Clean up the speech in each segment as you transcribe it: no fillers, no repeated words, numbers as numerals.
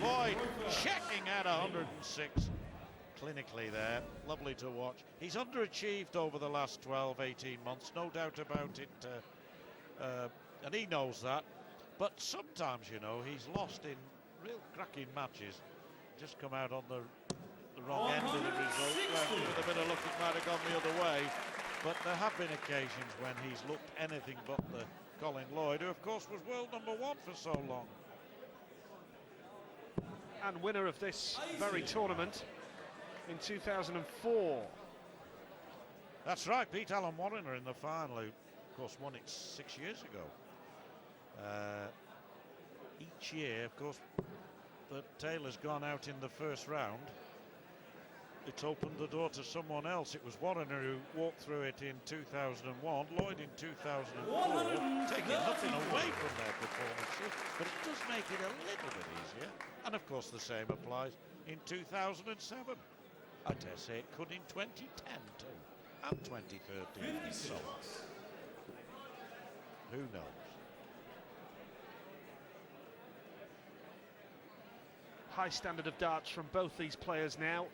Lloyd checking at 106 clinically there, lovely to watch. He's underachieved over the last 12-18 months, no doubt about it, and he knows that. But sometimes, you know, he's lost in real cracking matches, just come out on the wrong end of the result. Well, with a bit of luck it might have gone the other way, but there have been occasions when he's looked anything but the Colin Lloyd, who of course was world #1 for so long. And winner of this very tournament in 2004. That's right, beat Alan Warriner in the final, who of course won it 6 years ago. Each year, of course, that Taylor's gone out in the first round, it's opened the door to someone else. It was Warriner who walked through it in 2001, Lloyd in 2004, taking nothing away from their performances, but it does make it a little bit easier. And of course the same applies in 2007. I dare say it could in 2010 too, and 2013 and so on. Who knows? High standard of darts from both these players now.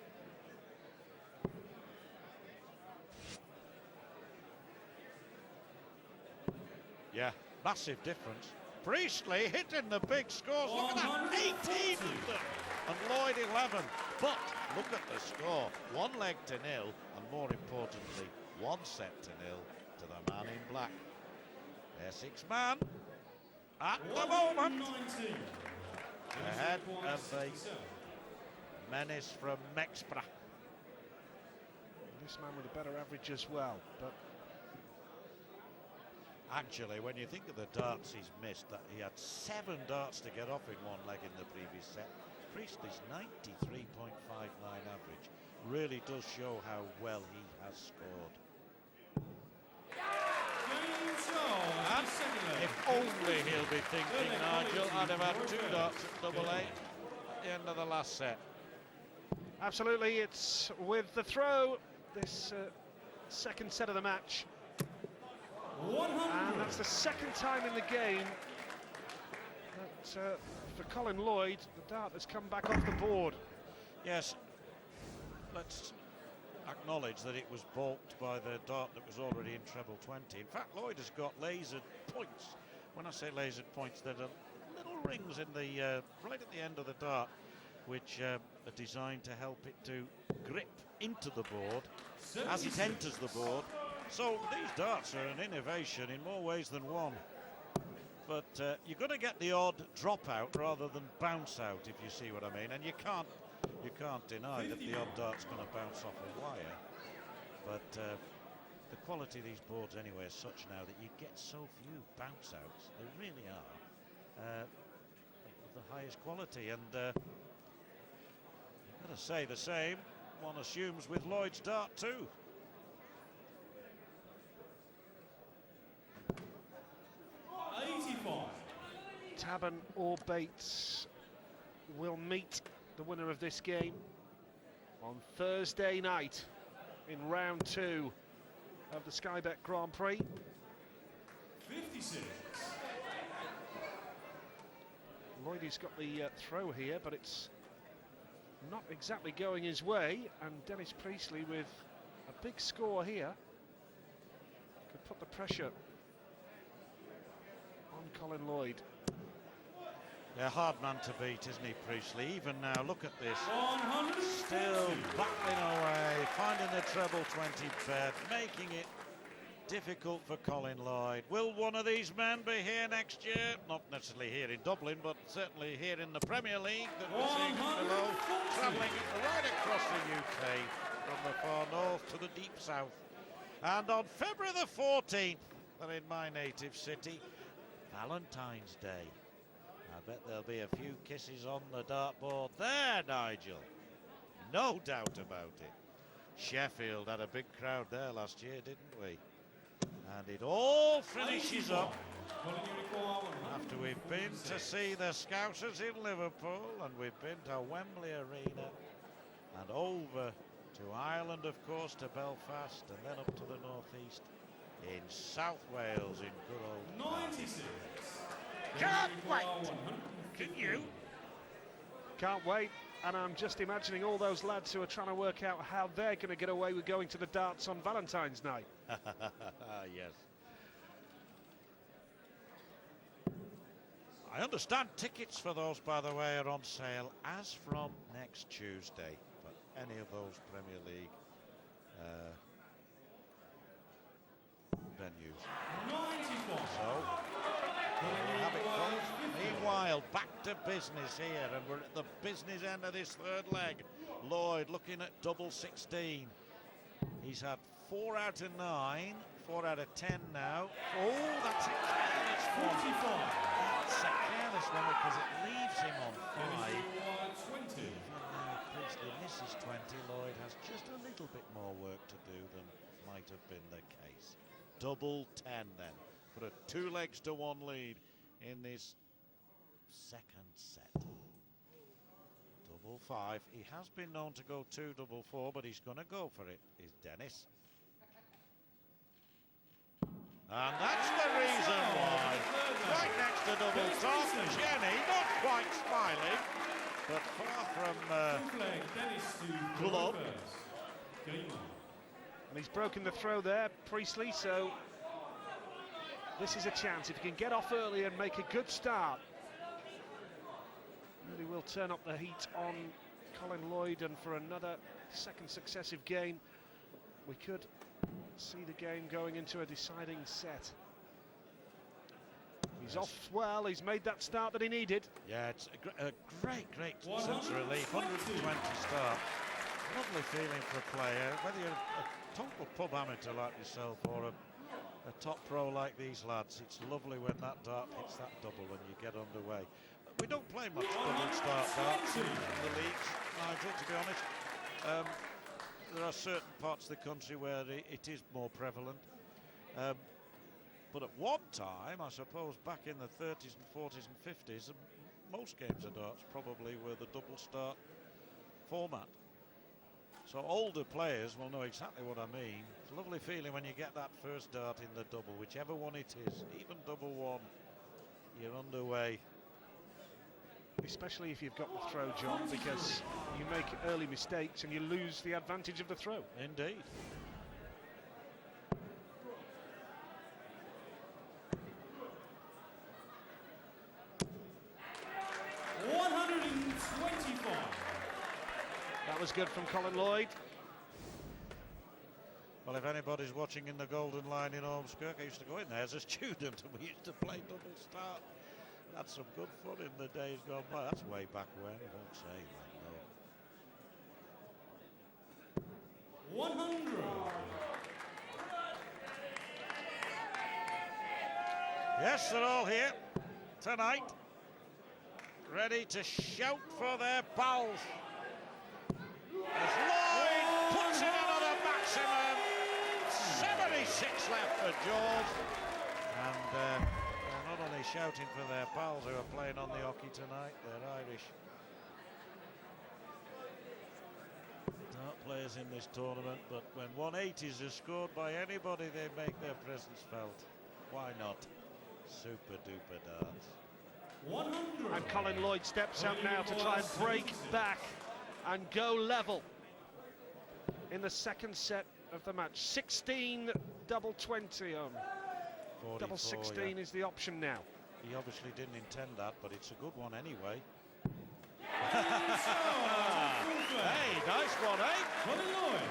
Yeah, massive difference. Priestley hitting the big scores. Look at that, 18 of them, and Lloyd 11. But look at the score, 1 leg to 0, and more importantly, 1 set to 0 to the man in black. Essex man at the moment ahead of the menace from Mexborough. This man with a better average as well, but actually, when you think of the darts he's missed, that he had 7 darts to get off in 1 leg in the previous set. Priestley's 93.59 average really does show how well he has scored. And if only he'll be thinking, Nigel, I'd have had 2 darts at double A at the end of the last set. absolutely, it's with the throw, this second set of the match. And that's the second time in the game that for Colin Lloyd, the dart has come back off the board. Yes, let's acknowledge that it was balked by the dart that was already in treble 20. In fact, Lloyd has got lasered points. When I say lasered points, there are little rings in the right at the end of the dart, which are designed to help it to grip into the board as it enters the board. So these darts are an innovation in more ways than one. But you're going to get the odd dropout rather than bounce out, if you see what I mean. And you can't deny that the odd dart's going to bounce off a wire. But the quality of these boards anyway is such now that you get so few bounce outs. They really are of the highest quality. And you've got to say the same, one assumes, with Lloyd's dart too. Taban or Bates will meet the winner of this game on Thursday night in round 2 of the Sky Bet Grand Prix. 56. Lloydie's got the throw here, but it's not exactly going his way, and Dennis Priestley with a big score here could put the pressure on Colin Lloyd. Yeah, hard man to beat, isn't he, Priestley? Even now, look at this. Still battling away, finding the treble 20 bed, making it difficult for Colin Lloyd. Will one of these men be here next year? Not necessarily here in Dublin, but certainly here in the Premier League that we're seeing below, travelling right across the UK from the far north to the deep south. And on February the 14th, and in my native city, Valentine's Day. I bet there'll be a few kisses on the dartboard there, Nigel. No doubt about it. Sheffield had a big crowd there last year, didn't we? And it all finishes up after we've been to see the Scousers in Liverpool, and we've been to Wembley Arena and over to Ireland, of course, to Belfast, and then up to the northeast in South Wales in good old 96. Can't wait! Can you? Can't wait. And I'm just imagining all those lads who are trying to work out how they're going to get away with going to the darts on Valentine's night. Yes. I understand tickets for those, by the way, are on sale as from next Tuesday for any of those Premier League venues. 94. So, there you have it, folks. Meanwhile, back to business here, and we're at the business end of this third leg. Lloyd looking at double 16. He's had 4 out of 9, 4 out of 10 now. Oh, that's a careless one. 44. That's a careless one because it leaves him on 5. 20. Even though Priestley misses 20, Lloyd has just a little bit more work to do than might have been the case. Double 10 then. Put a 2 legs to 1 lead in this second set. Double 5. He has been known to go 2 double 4, but he's going to go for it, is Dennis. And that's the reason why. Right next to double top, Jenny, not quite smiling, but far from club. And he's broken the throw there, Priestley, so this is a chance. If he can get off early and make a good start, really will turn up the heat on Colin Lloyd, and for another second successive game, we could see the game going into a deciding set. He's off well, he's made that start that he needed. Yeah, it's a great sense of relief. 120 start. Lovely feeling for a player, whether you're a total pub amateur like yourself or a top pro like these lads. It's lovely when that dart hits that double and you get underway. We don't play much double start darts in the leagues, Nigel, to be honest. There are certain parts of the country where it is more prevalent. But at one time, I suppose, back in the 30s and 40s and 50s, most games of darts probably were the double start format. So older players will know exactly what I mean. It's a lovely feeling when you get that first dart in the double, whichever one it is, even double 1, you're underway. Especially if you've got the throw, John, because you make early mistakes and you lose the advantage of the throw. Indeed. That was good from Colin Lloyd. Well, if anybody's watching in the Golden Line in Ormskirk, I used to go in there as a student and we used to play double start. Had some good fun in the days gone by. That's way back when, I won't say that, no. 100. Yes, they're all here tonight, ready to shout for their pals. As Lloyd puts in another maximum. 76 left for George. And they're not only shouting for their pals who are playing on the hockey tonight, they're Irish dart players in this tournament, but when 180s are scored by anybody, they make their presence felt. Why not? Super duper darts. 100. And Colin Lloyd steps out now to try and break back and go level in the second set of the match. 16 double 20 on. 44, Double 16 yeah. is the option now. He obviously didn't intend that, but it's a good one anyway. Hey, nice one, eh? Colin Lloyd.